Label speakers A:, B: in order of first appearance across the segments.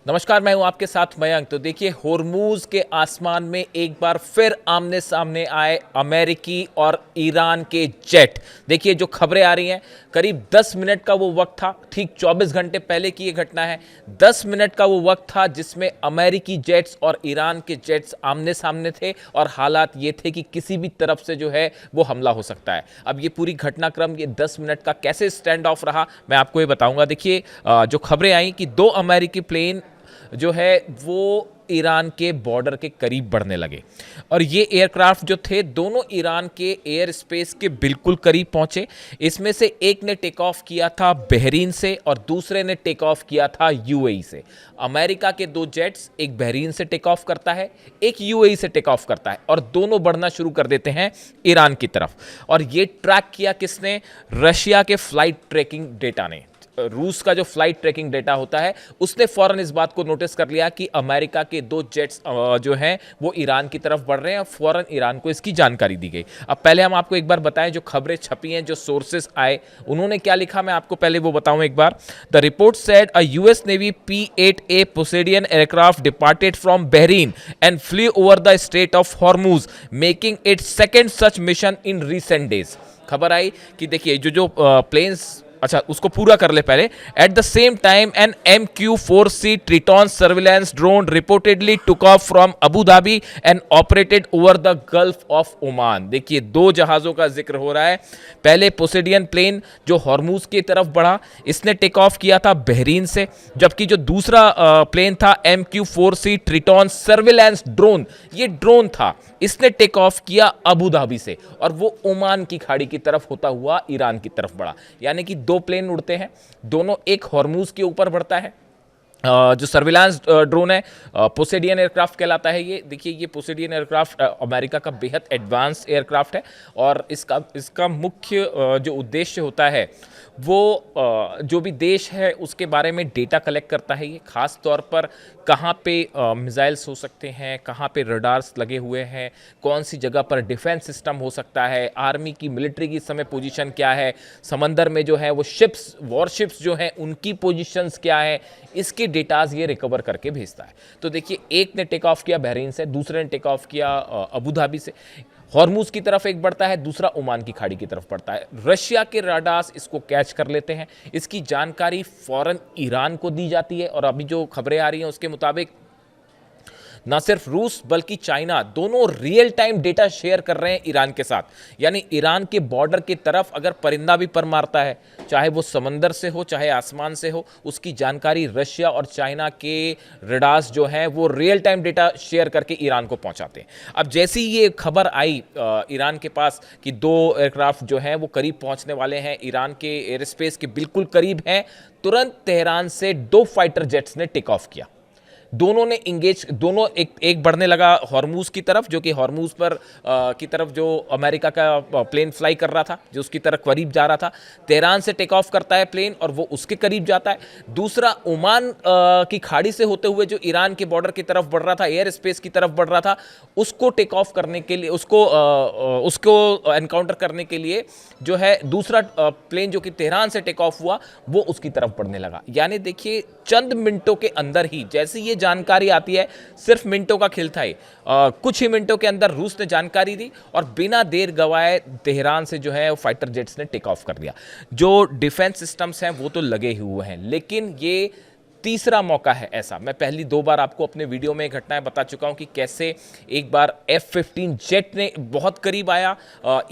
A: नमस्कार, मैं हूं आपके साथ मयंक। तो देखिए, होर्मुज के आसमान में एक बार फिर आमने सामने आए अमेरिकी और ईरान के जेट। देखिए, जो खबरें आ रही हैं, करीब 10 मिनट का वो वक्त था, ठीक 24 घंटे पहले की ये घटना है। 10 मिनट का वो वक्त था जिसमें अमेरिकी जेट्स और ईरान के जेट्स आमने सामने थे और हालात ये थे कि किसी भी तरफ से जो है वो हमला हो सकता है। अब ये पूरी घटनाक्रम, ये 10 मिनट का कैसे स्टैंड ऑफ रहा, मैं आपको ये बताऊंगा। देखिए, जो खबरें आई कि 2 अमेरिकी प्लेन जो है वो ईरान के बॉर्डर के करीब बढ़ने लगे और ये एयरक्राफ्ट जो थे दोनों ईरान के एयर स्पेस के बिल्कुल करीब पहुंचे। इसमें से एक ने टेक ऑफ किया था बहरीन से और दूसरे ने टेक ऑफ किया था यूएई से। अमेरिका के 2 जेट्स, एक बहरीन से टेक ऑफ करता है, एक यूएई से टेक ऑफ करता है और दोनों बढ़ना शुरू कर देते हैं ईरान की तरफ। और ये ट्रैक किया किसने? रशिया के फ्लाइट ट्रैकिंग डेटा ने। रूस का जो फ्लाइट ट्रैकिंग डेटा होता है उसने फौरन इस बात को नोटिस कर लिया कि अमेरिका के 2 जेट्स जो हैं वो ईरान की तरफ बढ़ रहे हैं और फौरन ईरान को इसकी जानकारी दी गई। अब पहले हम आपको एक बार बताएं, जो खबरें छपी हैं, जो सोर्सेस आए, उन्होंने क्या लिखा, मैं आपको पहले वो बताऊं एक बार। The report said a US Navy P-8A Poseidon aircraft departed from Bahrain and flew over the Strait of Hormuz, making it second such mission in recent days. खबर आई कि देखिए, जो प्लेन्स, अच्छा उसको पूरा कर ले पहले। At the same time an MQ-4C Triton surveillance drone reportedly took off from Abu Dhabi and operated over the Gulf of Oman. देखिए, 2 जहाजों का जिक्र हो रहा है। पहले पोसेडियन प्लेन जो हॉर्मुज की तरफ बढ़ा, इसने टेक ऑफ किया था बहरीन से, जबकि जो दूसरा प्लेन था MQ-4C ट्रिटॉन सर्विलेंस ड्रोन, ये ड्रोन था, इसने टेक ऑफ किया अबू धाबी से और वो ओमान की खाड़ी की तरफ होता हुआ ईरान की तरफ बढ़ा। यानी कि 2 प्लेन उड़ते हैं, दोनों, एक हॉर्मुज के ऊपर बढ़ता है। जो सर्विलांस ड्रोन है पोसेडियन एयरक्राफ्ट कहलाता है ये। देखिए, ये पोसेडियन एयरक्राफ्ट अमेरिका का बेहद एडवांस एयरक्राफ्ट है और इसका मुख्य जो उद्देश्य होता है वो जो भी देश है उसके बारे में डेटा कलेक्ट करता है। ये खास तौर पर कहाँ पे मिसाइल्स हो सकते हैं, कहाँ पे रडार्स लगे हुए हैं, कौन सी जगह पर डिफेंस सिस्टम हो सकता है, आर्मी की, मिलिट्री की इस समय पोजीशन क्या है, समंदर में जो है वो शिप्स, वॉरशिप्स जो हैं उनकी पोजीशंस क्या है, इसके डेटाज ये रिकवर करके भेजता है। तो देखिए, एक ने टेक ऑफ किया बहरीन से, दूसरे ने टेक ऑफ किया अबू धाबी से। हॉर्मुज की तरफ एक बढ़ता है, दूसरा ओमान की खाड़ी की तरफ बढ़ता है। रशिया के राडार्स इसको कैच कर लेते हैं, इसकी जानकारी फौरन ईरान को दी जाती है और अभी जो खबरें आ रही हैं उसके मुताबिक ना सिर्फ रूस बल्कि चाइना दोनों रियल टाइम डेटा शेयर कर रहे हैं ईरान के साथ। यानी ईरान के बॉर्डर की तरफ अगर परिंदा भी पर मारता है, चाहे वो समंदर से हो चाहे आसमान से हो, उसकी जानकारी रशिया और चाइना के रडार्स जो हैं वो रियल टाइम डेटा शेयर करके ईरान को पहुंचाते हैं। अब जैसी ये खबर आई ईरान के पास कि 2 एयरक्राफ्ट जो हैं वो करीब पहुंचने वाले हैं, ईरान के एयर स्पेस के बिल्कुल करीब हैं, तुरंत तेहरान से 2 फाइटर जेट्स ने टेक ऑफ किया। दोनों ने इंगेज, दोनों एक बढ़ने लगा हॉर्मुज की तरफ, जो कि हॉर्मुज पर की तरफ जो अमेरिका का प्लेन फ्लाई कर रहा था, जो उसकी तरफ करीब जा रहा था। तेहरान से टेक ऑफ करता है प्लेन और वो उसके करीब जाता है। दूसरा ओमान की खाड़ी से होते हुए जो ईरान के बॉर्डर की तरफ बढ़ रहा था, एयर स्पेस की तरफ बढ़ रहा था, उसको टेक ऑफ करने के लिए, उसको एनकाउंटर करने के लिए जो है दूसरा प्लेन जो कि तेहरान से टेक ऑफ हुआ वो उसकी तरफ बढ़ने लगा। यानी देखिए, चंद मिनटों के अंदर ही जैसी ये जानकारी आती है, सिर्फ मिनटों का खेल था ये, कुछ ही मिनटों के अंदर रूस ने जानकारी दी और बिना देर गवाए तेहरान से जो है फाइटर जेट्स ने टेक ऑफ कर दिया। जो डिफेंस सिस्टम्स हैं वो तो लगे हुए हैं, लेकिन ये तीसरा मौका है ऐसा। मैं पहली 2 बार आपको अपने वीडियो में घटनाएं बता चुका हूं कि कैसे एक बार F-15 जेट ने बहुत करीब आया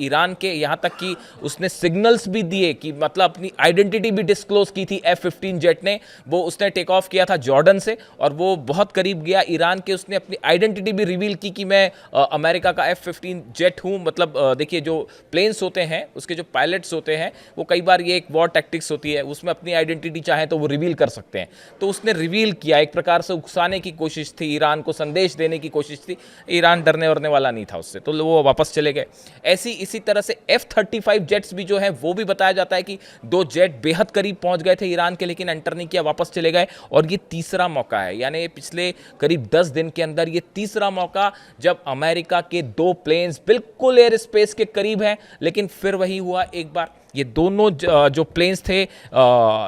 A: ईरान के, यहां तक कि उसने सिग्नल्स भी दिए कि मतलब अपनी आइडेंटिटी भी डिस्क्लोज की थी F-15 जेट ने। वो उसने टेक ऑफ किया था जॉर्डन से और वो बहुत करीब गया ईरान के, उसने अपनी आइडेंटिटी भी रिवील की कि मैं अमेरिका का F-15 जेट हूं। मतलब देखिए, जो प्लेन्स होते हैं उसके जो पायलट्स होते हैं वो कई बार, ये एक वॉर टैक्टिक्स होती है, उसमें अपनी आइडेंटिटी चाहे तो वो रिवील कर सकते हैं। तो उसने रिवील किया, एक प्रकार से उकसाने की कोशिश थी, ईरान को संदेश देने की कोशिश थी। ईरान डरने वरने वाला नहीं था उससे, तो वो वापस चले गए। इसी तरह से F-35 जेट्स भी जो हैं वो भी बताया जाता है कि 2 जेट बेहद करीब पहुंच गए थे ईरान के, लेकिन एंटर नहीं किया, वापस चले गए। और ये तीसरा मौका है, यानी पिछले करीब 10 दिन के अंदर ये तीसरा मौका जब अमेरिका के 2 प्लेन्स बिल्कुल एयर स्पेस के करीब हैं, लेकिन फिर वही हुआ एक बार। ये दोनों जो प्लेन्स थे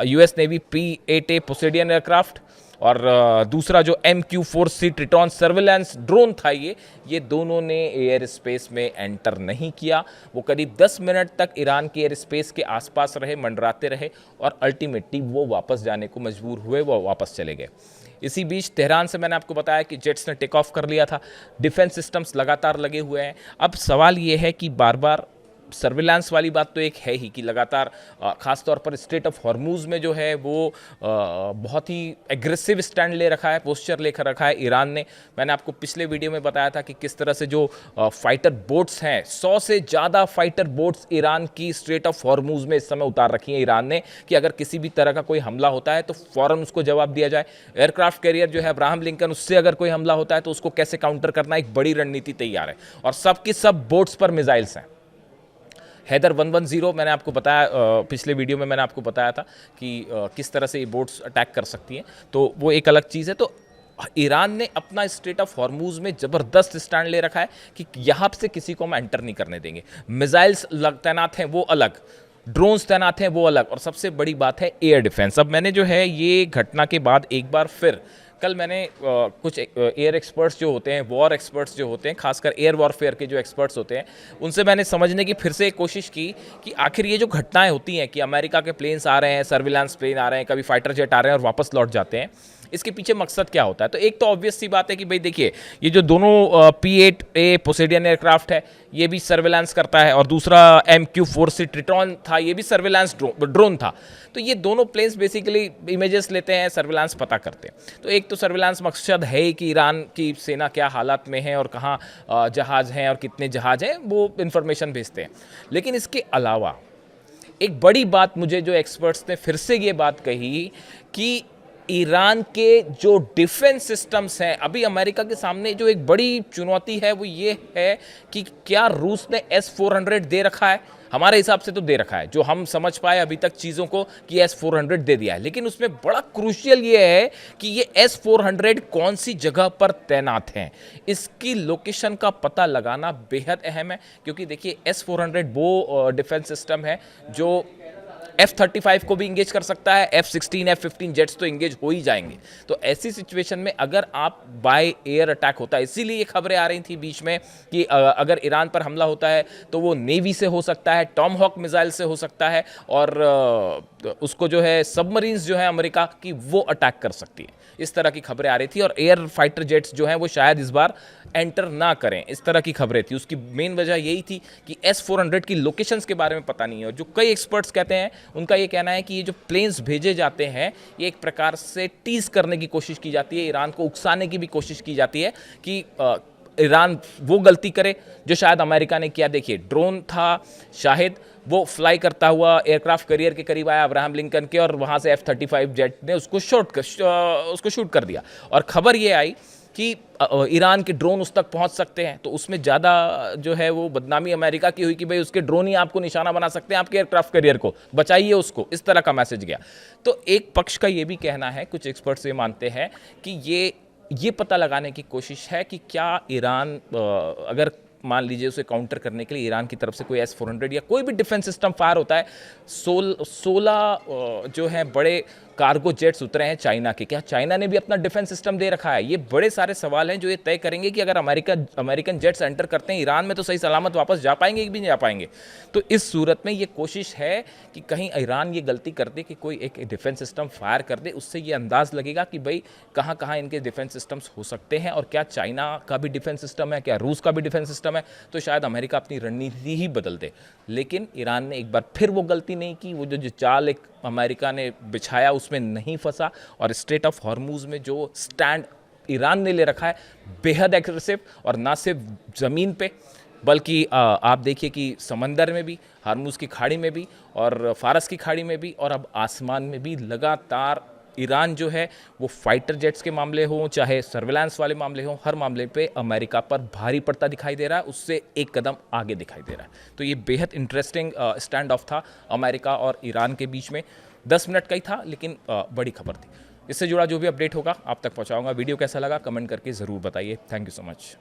A: US Navy P-8A Poseidon aircraft, और दूसरा जो MQ-4C ट्रिटॉन सर्विलांस ड्रोन था, ये दोनों ने एयर स्पेस में एंटर नहीं किया। वो करीब 10 मिनट तक ईरान के एयर स्पेस के आसपास रहे, मंडराते रहे और अल्टीमेटली वो वापस जाने को मजबूर हुए, वो वापस चले गए। इसी बीच तेहरान से मैंने आपको बताया कि जेट्स ने टेक ऑफ कर लिया था, डिफेंस सिस्टम्स लगातार लगे हुए हैं। अब सवाल ये है कि बार बार सर्विलांस वाली बात तो एक है ही कि लगातार ख़ास तौर पर स्ट्रेट ऑफ हॉर्मूज़ में जो है वो बहुत ही एग्रेसिव स्टैंड ले रखा है, पोस्चर लेकर रखा है ईरान ने। मैंने आपको पिछले वीडियो में बताया था कि किस तरह से जो फाइटर बोट्स हैं, 100 से ज़्यादा फाइटर बोट्स ईरान की स्ट्रेट ऑफ हॉर्मूज़ में इस समय उतार रखी है ईरान ने, कि अगर किसी भी तरह का कोई हमला होता है तो फ़ौरन उसको जवाब दिया जाए। एयरक्राफ्ट कैरियर जो है अब्राहम लिंकन, उससे अगर कोई हमला होता है तो उसको कैसे काउंटर करना, एक बड़ी रणनीति तैयार है और सबकी सब बोट्स पर मिसाइल्स हैं। हैदर 110 मैंने आपको बताया, पिछले वीडियो में मैंने आपको बताया था कि किस तरह से ये बोट्स अटैक कर सकती हैं, तो वो एक अलग चीज़ है। तो ईरान ने अपना स्ट्रेट ऑफ हॉर्मूज़ में ज़बरदस्त स्टैंड ले रखा है कि यहाँ से किसी को हम एंटर नहीं करने देंगे। मिसाइल्स तैनात हैं वो अलग, ड्रोन्स तैनात हैं वो अलग, और सबसे बड़ी बात है एयर डिफेंस। अब मैंने जो है ये घटना के बाद एक बार फिर कल मैंने कुछ एयर एक्सपर्ट्स जो होते हैं, वॉर एक्सपर्ट्स जो होते हैं, खासकर एयर वॉरफेयर के जो एक्सपर्ट्स होते हैं, उनसे मैंने समझने की फिर से एक कोशिश की कि आखिर ये जो घटनाएं होती हैं कि अमेरिका के प्लेन्स आ रहे हैं, सर्विलांस प्लेन आ रहे हैं, कभी फाइटर जेट आ रहे हैं और वापस लौट जाते हैं, इसके पीछे मकसद क्या होता है। तो एक तो ऑब्वियस सी बात है कि भाई देखिए, ये जो दोनों P-8A पोसेडियन एयरक्राफ्ट है, ये भी सर्विलांस करता है, और दूसरा MQ-4C ट्रिटॉन था, ये भी सर्विलांस ड्रोन था। तो ये दोनों प्लेन्स बेसिकली इमेजेस लेते हैं, सर्विलांस पता करते हैं। तो एक तो सर्विलांस मकसद है कि ईरान की सेना क्या हालात में है और कहाँ जहाज़ हैं और कितने जहाज़ हैं, वो इन्फॉर्मेशन भेजते हैं। लेकिन इसके अलावा एक बड़ी बात मुझे जो एक्सपर्ट्स ने फिर से ये बात कही कि ईरान के जो डिफेंस सिस्टम्स हैं, अभी अमेरिका के सामने जो एक बड़ी चुनौती है वो ये है कि क्या रूस ने S-400 दे रखा है। हमारे हिसाब से तो दे रखा है, जो हम समझ पाए अभी तक चीज़ों को, कि S-400 दे दिया है। लेकिन उसमें बड़ा क्रूशियल ये है कि ये S-400 कौन सी जगह पर तैनात हैं, इसकी लोकेशन का पता लगाना बेहद अहम है। क्योंकि देखिए, S-400 वो डिफेंस सिस्टम है जो F-35 को भी इंगेज कर सकता है, F-16, F-15 जेट्स तो इंगेज हो ही जाएंगे। तो ऐसी सिचुएशन में अगर आप बाय एयर अटैक होता है, इसीलिए ये खबरें आ रही थी बीच में कि अगर ईरान पर हमला होता है तो वो नेवी से हो सकता है, टॉमहॉक मिसाइल से हो सकता है, और उसको जो है सबमरीन्स जो है अमेरिका की, वो अटैक कर सकती है। इस तरह की खबरें आ रही थी, और एयर फाइटर जेट्स जो हैं वो शायद इस बार एंटर ना करें, इस तरह की खबरें थी। उसकी मेन वजह यही थी कि S-400 की लोकेशंस के बारे में पता नहीं है, और जो कई एक्सपर्ट्स कहते हैं, उनका ये कहना है कि ये जो प्लेन्स भेजे जाते हैं, ये एक प्रकार से टीज करने की कोशिश की जाती है, ईरान को उकसाने की भी कोशिश की जाती है कि ईरान वो गलती करे जो शायद अमेरिका ने किया। देखिए, ड्रोन था शाहिद, वो फ्लाई करता हुआ एयरक्राफ्ट कैरियर के करीब आया अब्राहम लिंकन के, और वहाँ से F-35 जेट ने उसको शूट कर दिया। और खबर ये आई कि ईरान के ड्रोन उस तक पहुंच सकते हैं, तो उसमें ज़्यादा जो है वो बदनामी अमेरिका की हुई कि भाई उसके ड्रोन ही आपको निशाना बना सकते हैं, आपके एयरक्राफ्ट कैरियर को बचाइए उसको, इस तरह का मैसेज गया। तो एक पक्ष का ये भी कहना है, कुछ एक्सपर्ट्स ये मानते हैं कि ये पता लगाने की कोशिश है कि क्या ईरान अगर मान लीजिए उसे काउंटर करने के लिए ईरान की तरफ से कोई S-400 या कोई भी डिफेंस सिस्टम फायर होता है, 16 जो है बड़े कार्गो जेट्स उतरे हैं चाइना के, क्या चाइना ने भी अपना डिफेंस सिस्टम दे रखा है? ये बड़े सारे सवाल हैं जो ये तय करेंगे कि अगर अमेरिकन जेट्स एंटर करते हैं ईरान में तो सही सलामत वापस जा पाएंगे कि भी नहीं जा पाएंगे। तो इस सूरत में ये कोशिश है कि कहीं ईरान ये गलती कर दे कि कोई एक डिफेंस सिस्टम फायर कर दे, उससे ये अंदाज लगेगा कि भाई कहाँ कहाँ इनके डिफेंस सिस्टम्स हो सकते हैं, और क्या चाइना का भी डिफेंस सिस्टम है, क्या रूस का भी डिफेंस सिस्टम है, तो शायद अमेरिका अपनी रणनीति ही बदल दे। लेकिन ईरान ने एक बार फिर वो गलती नहीं की, वो जो चाल एक अमेरिका ने बिछाया उसमें नहीं फंसा, और स्ट्रेट ऑफ हॉर्मूज में जो स्टैंड ईरान ने ले रखा है बेहद एग्रेसिव, और ना सिर्फ ज़मीन पे बल्कि आप देखिए कि समंदर में भी, हॉर्मूज की खाड़ी में भी, और फारस की खाड़ी में भी, और अब आसमान में भी लगातार ईरान जो है वो फाइटर जेट्स के मामले हों चाहे सर्विलांस वाले मामले हों, हर मामले पे अमेरिका पर भारी पड़ता दिखाई दे रहा है, उससे एक कदम आगे दिखाई दे रहा है। तो ये बेहद इंटरेस्टिंग स्टैंड ऑफ था अमेरिका और ईरान के बीच में। 10 मिनट का ही था, लेकिन बड़ी खबर थी। इससे जुड़ा जो भी अपडेट होगा आप तक पहुंचाऊंगा। वीडियो कैसा लगा कमेंट करके ज़रूर बताइए। Thank you so much.